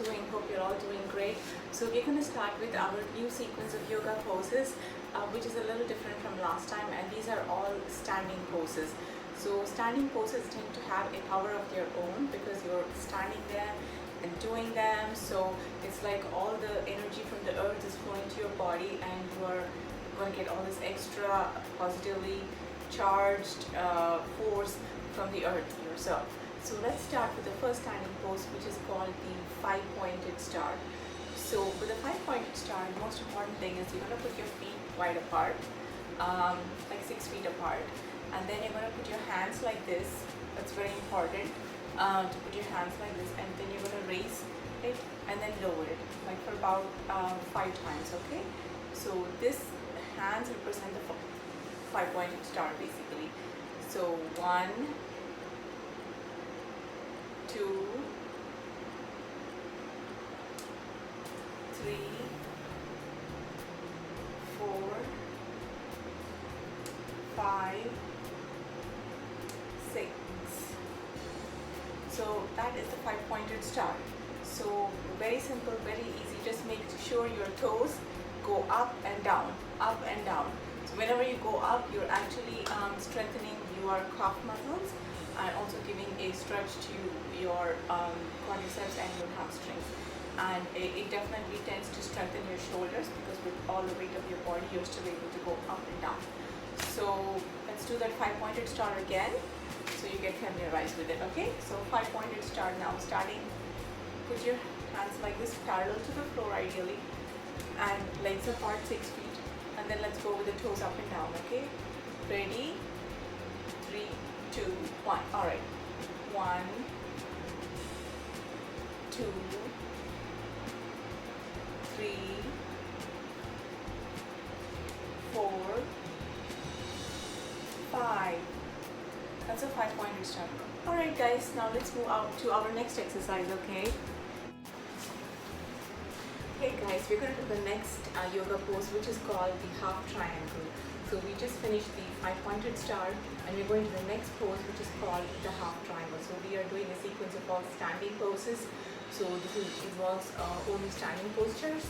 doing? Hope you're all doing great. So we're going to start with our new sequence of yoga poses, which is a little different from last time, and these are all standing poses. So standing poses tend to have a power of their own because you're standing there and doing them. So it's like all the energy from the earth is flowing to your body, and you are going to get all this extra positively charged force from the earth yourself. So let's start with the first standing pose, which is called the five-pointed star. So with the five-pointed star, the most important thing is you're going to put your feet wide apart, like 6 feet apart, and then you're going to put your hands like this. That's very important, to put your hands like this, and then you're going to raise it and then lower it, like for about 5 times, okay? So this hands represent the five-pointed star basically. So 1, 2, 3, 4, 5, 6. So that is the five-pointed star. So very simple, very easy. Just make sure your toes go up and down, up and down. So whenever you go up, you're actually strengthening your calf muscles and also giving a stretch to your quadriceps and your hamstrings. And it definitely tends to strengthen your shoulders because with all the weight of your body, you're still able to go up and down. So let's do that five-pointed star again, so you get familiarized with it, okay? So five-pointed star now, starting, put your hands like this, parallel to the floor ideally, and legs apart 6 feet. And then let's go with the toes up and down, okay? Ready? 3, 2, 1. All right. 1, 2, 3, 4, 5. That's a five-pointed star. All right, guys. Now let's move out to our next exercise, okay? Okay, guys. We're going to do the next yoga pose, which is called the half triangle. So we just finished the five-pointed star, and we're going to the next pose, which is called the half triangle. So we are doing a sequence of all standing poses. So this involves only standing postures,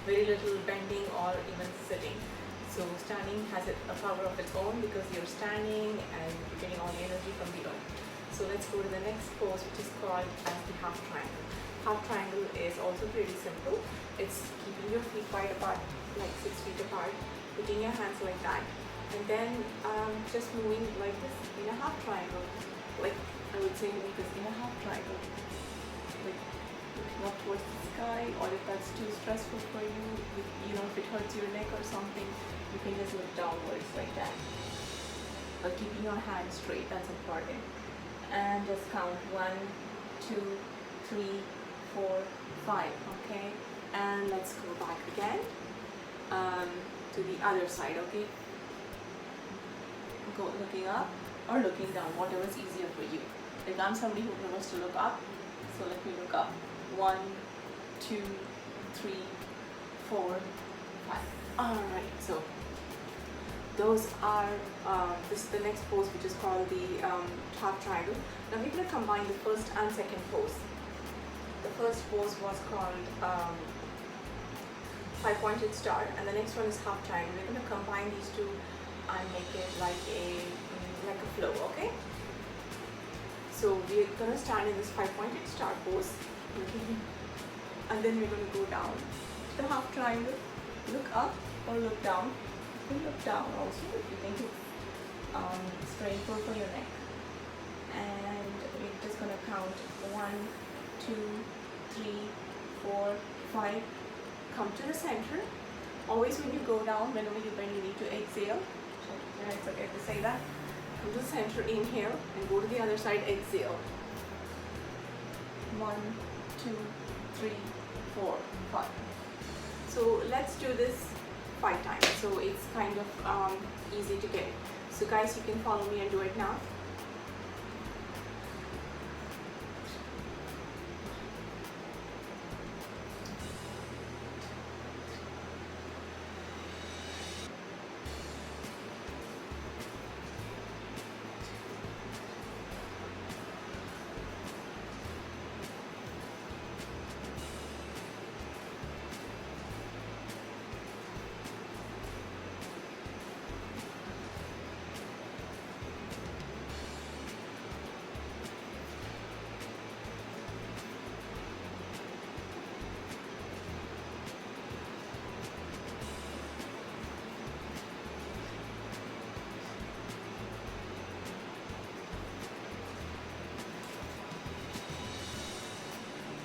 very little bending or even sitting. So standing has a power of its own because you're standing and you're getting all the energy from the earth. So let's go to the next pose, which is called as the half triangle. Half triangle is also pretty simple. It's keeping your feet wide apart, like 6 feet apart, putting your hands like that, and then just moving like this in a half triangle. Like I would say, like this in a half triangle. Like looking up towards the sky, or if that's too stressful for you, if it hurts your neck or something, you can just look downwards like that. But keeping your hands straight, that's important. And just count 1, 2, 3, 4, 5. Okay, and let's go back again to the other side. Okay, go looking up or looking down, whatever is easier for you. Like I'm somebody who prefers to look up, so let me look up. 1, 2, 3, 4, 5. All right, so those are this is the next pose, which is called the half triangle. Now we're going to combine the first and second pose. The first pose was called five-pointed star, and the next one is half triangle. We're going to combine these two and make it like a flow, okay? So we're going to stand in this five-pointed star pose, and then we're going to go down to the half triangle, look up or look down. You can look down also if you think it's painful for your neck. And we're just going to count 1, 2, 3, 4, 5. Come to the center. Always when you go down, whenever you bend, you need to exhale. Yeah, it's okay to say that. Come to the center, inhale, and go to the other side, exhale. 1, 2, 3, 4, 5. So let's do this 5 times. So it's kind of easy to get. So guys, you can follow me and do it now.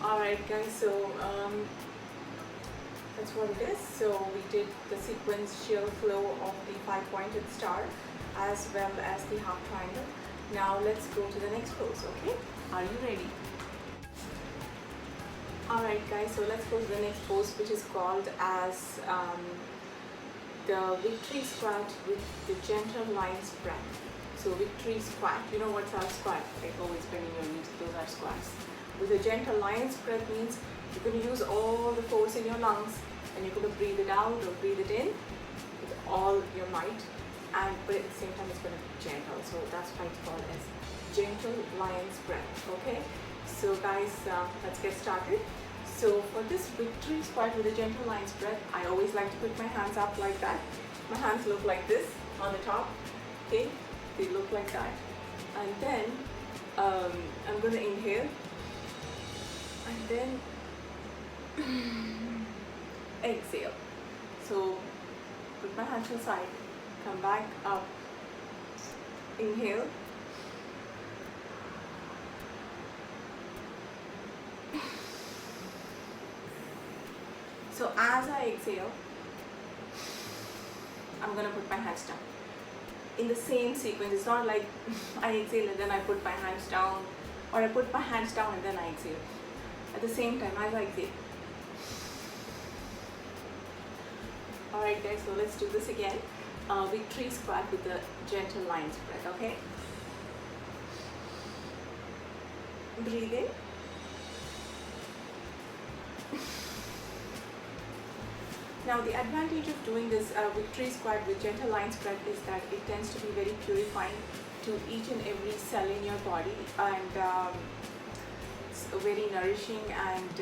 Alright guys, so that's what it is. So we did the sequential flow of the 5-pointed star as well as the half triangle. Now let's go to the next pose, okay? Are you ready? Alright guys, so let's go to the next pose, which is called as the victory squat with the gentle lion's breath. So victory squat, you know what's our squat? Like always bending your knees, those are squats. With a gentle lion's breath means you're going to use all the force in your lungs and you're going to breathe it out or breathe it in with all your might, and but at the same time it's going to be gentle. So that's why it's called as gentle lion's breath. Okay, so guys, let's get started. So for this victory squat with a gentle lion's breath, I always like to put my hands up like that. My hands look like this on the top. Okay, they look like that, and then I'm going to inhale and then exhale. So put my hands aside, come back up, inhale, so as I exhale, I'm gonna put my hands down in the same sequence. It's not like I exhale and then I put my hands down, or I put my hands down and then I exhale. At the same time as I exhale. Alright guys, so let's do this again. Victory squat with the gentle lion's breath, okay? Breathe in. Now the advantage of doing this victory squat with gentle lion's breath is that it tends to be very purifying to each and every cell in your body, and it's very nourishing, and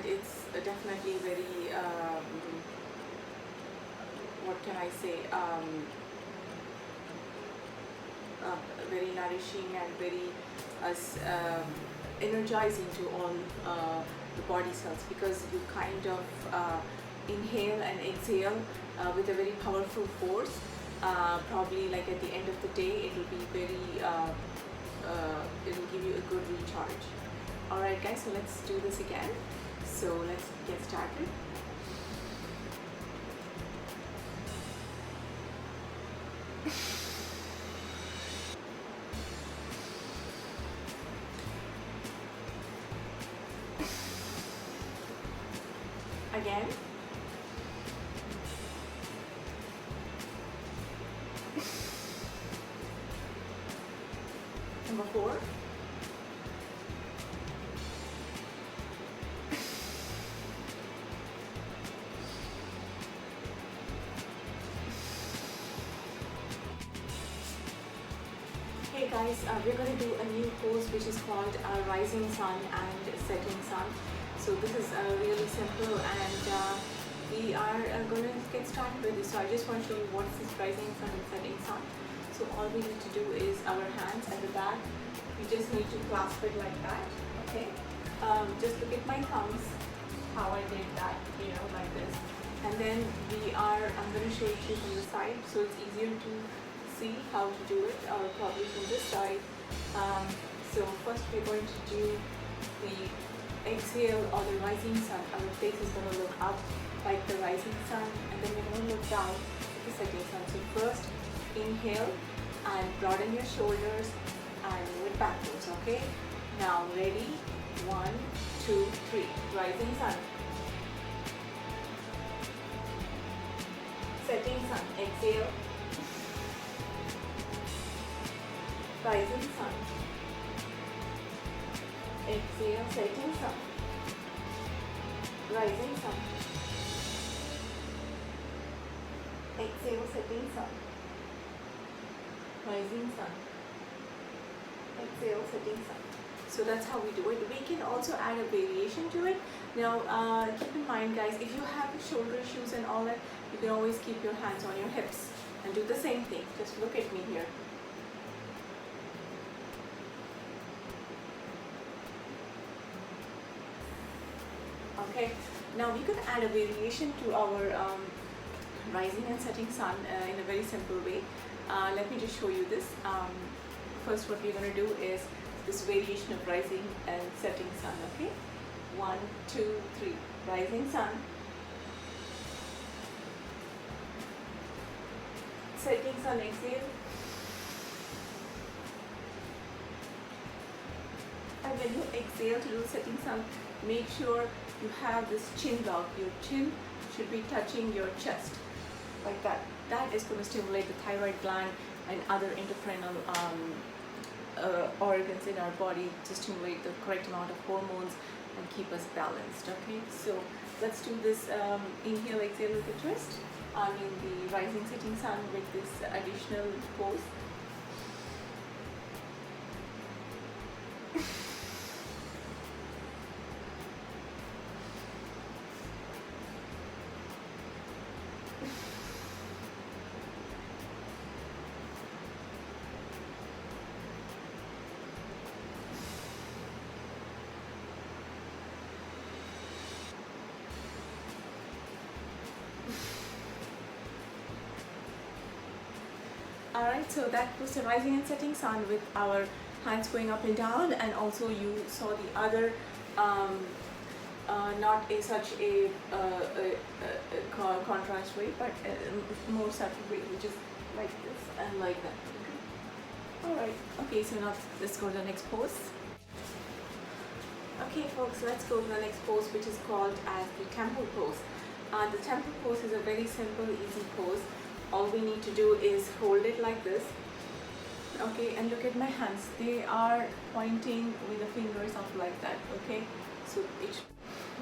it's definitely very what can I say, very nourishing and very energizing to all the body cells, because you kind of inhale and exhale with a very powerful force. Probably like at the end of the day, it will be very it will give you a good recharge. Alright guys, so let's do this again. So let's get started. Again. Number 4. Hey guys, we're going to do a new pose which is called rising sun and setting sun. So this is really simple, and we are going to get started with this. So I just want to show you what is this rising sun and setting sun. So all we need to do is our hands at the back. We just need to clasp it like that. Okay. Just look at my thumbs, how I did that, you know, like this. And then I'm going to show it to you from the side, so it's easier to see how to do it, or probably from this side. So first we're going to do the exhale or the rising sun. Our face is going to look up like the rising sun, and then we're going to look down at the setting sun. So first inhale and broaden your shoulders and move it backwards, okay? Now ready? 1, 2, 3. Rising sun. Setting sun. Exhale. Rising sun. Exhale. Setting sun. Rising sun. Exhale. Setting sun. Rising sun. Exhale. Setting sun. So that's how we do it. We can also add a variation to it. Now keep in mind guys, if you have shoulder issues and all that, you can always keep your hands on your hips and do the same thing. Just look at me here. Okay, now we could add a variation to our rising and setting sun in a very simple way. Let me just show you this. First what we're going to do is this variation of rising and setting sun. Okay, 1, 2, 3. Rising sun, setting sun. Exhale, and when you exhale to do setting sun, make sure you have this chin lock. Your chin should be touching your chest, like that. That is going to stimulate the thyroid gland and other endocrinal organs in our body to stimulate the correct amount of hormones and keep us balanced. Okay, so let's do this inhale, exhale with the twist. I mean the rising, setting sun with this additional pose. Alright, so that was the rising and setting sun with our hands going up and down, and also you saw the other not a such a contrast way, but a more subtle way, which is like this and like that. Okay. Alright, okay, so now let's go to the next pose. Okay folks, let's go to the next pose, which is called as the temple pose. The temple pose is a very simple, easy pose. All we need to do is hold it like this. Okay, and look at my hands. They are pointing with the fingers up like that. Okay, so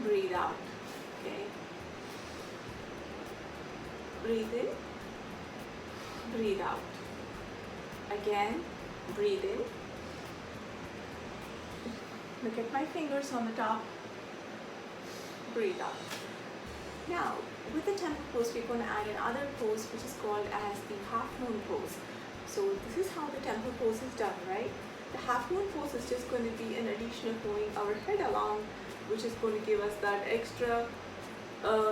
breathe out. Okay, breathe in, breathe out. Again, breathe in. Look at my fingers on the top. Breathe out. Now, with the temple pose, we're going to add another pose which is called as the half moon pose. So this is how the temple pose is done, right? The half moon pose is just going to be an addition of moving our head along, which is going to give us that extra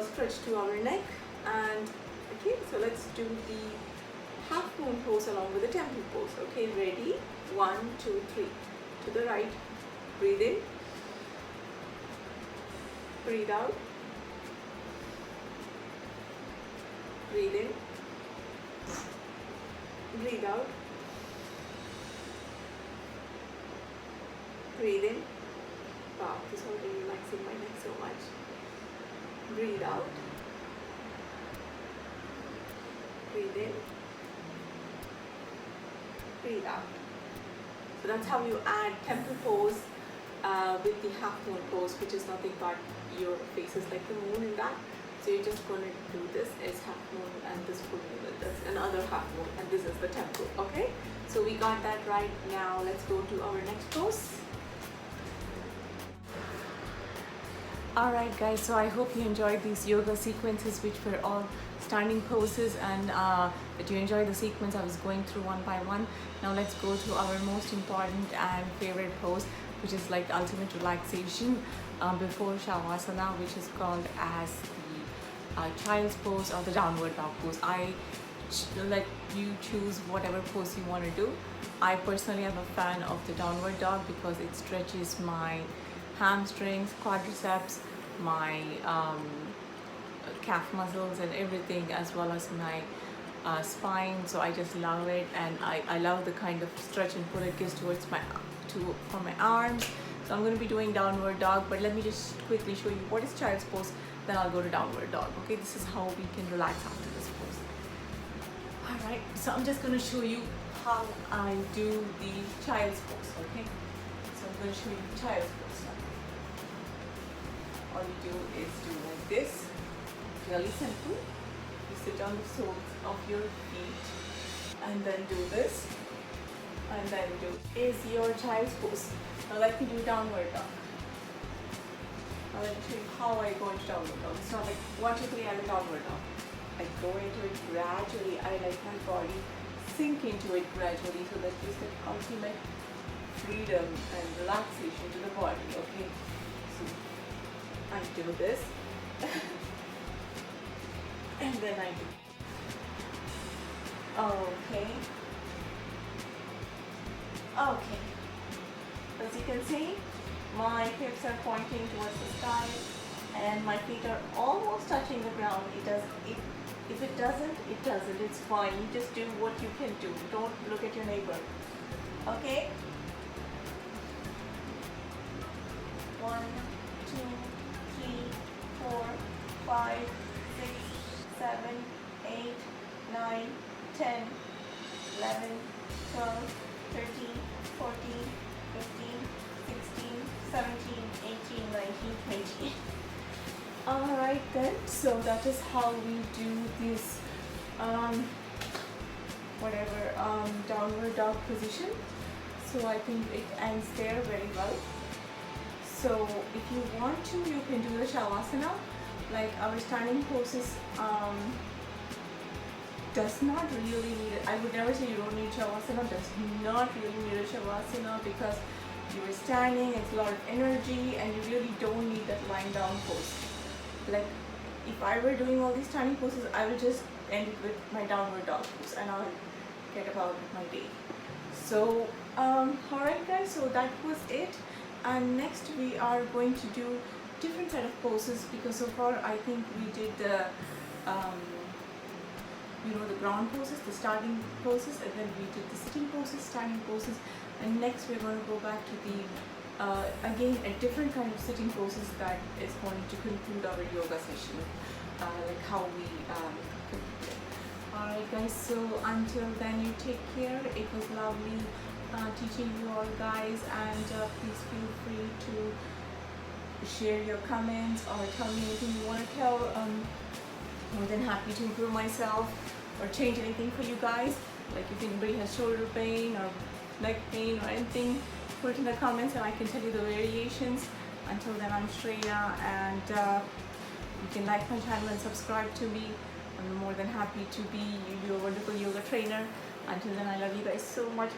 stretch to our neck. And okay, so let's do the half moon pose along with the temple pose. Okay, ready? 1, 2, 3. To the right. Breathe in. Breathe out. Breathe in. Breathe out. Breathe in. Wow, this is already relaxing my neck so much. Breathe out. Breathe in. Breathe out. So that's how you add temple pose with the half moon pose, which is nothing but your face is like the moon in that. So you're just going to do this as half moon, and this full moon, and that's another half moon, and this is the temple. Okay, so we got that right. Now let's go to our next pose. Alright guys, so I hope you enjoyed these yoga sequences, which were all standing poses, and that you enjoyed the sequence I was going through one by one. Now let's go to our most important and favorite pose, which is like the ultimate relaxation before Shavasana, which is called as the child's pose or the downward dog pose. I let you choose whatever pose you want to do. I personally am a fan of the downward dog because it stretches my hamstrings, quadriceps, my calf muscles and everything, as well as my spine. So I just love it, and I love the kind of stretch and pull it gives towards for my arms. So I'm going to be doing downward dog, but let me just quickly show you what is child's pose, then I'll go to downward dog. Okay, this is how we can relax after this pose. Alright, so I'm just going to show you how I do the child's pose. Okay, so I'm going to show you the child's pose now. All you do is do like this, really simple. You sit on the soles of your feet and then do this, and then do is your child's pose. Now let me do downward dog. Now let me show you how I go into downward dog. It's not like 1, 2, 3 and a downward dog. I go into it gradually. I let my body sink into it gradually, so that gives the ultimate freedom and relaxation to the body. Okay, so I do this and then I do. Okay. Okay. As you can see, my hips are pointing towards the sky and my feet are almost touching the ground. If it doesn't, it doesn't. It's fine. You just do what you can do. Don't look at your neighbor. Okay? 1, 2, 3, 4, 5, 6, 7, 8, 9, 10, 11, 12, 13, 14, 15, 16, 17, 18, 19, 20. Alright then, so that is how we do this downward dog position. So I think it ends there very well. So if you want to, you can do the Shavasana. Like our standing poses does not really need it. I would never say you don't need Shavasana. Does not really need a Shavasana because you're standing, it's a lot of energy and you really don't need that lying down pose. Like if I were doing all these standing poses, I would just end it with my downward dog pose and I'll get about with my day. So alright guys, so that was it. And next we are going to do different set of poses because so far I think we did the the ground poses, the starting poses, and then we did the sitting poses, standing poses, and next we're going to go back to the again a different kind of sitting poses that is going to conclude our yoga session, like how we conclude it. Alright guys, so until then you take care. It was lovely teaching you all guys, and please feel free to share your comments or tell me anything you want to tell. More than happy to improve myself or change anything for you guys. Like if anybody has shoulder pain or neck pain or anything, put it in the comments and I can tell you the variations. Until then, I'm Shreya, and you can like my channel and subscribe to me. I'm more than happy to be your wonderful yoga trainer. Until then, I love you guys so much.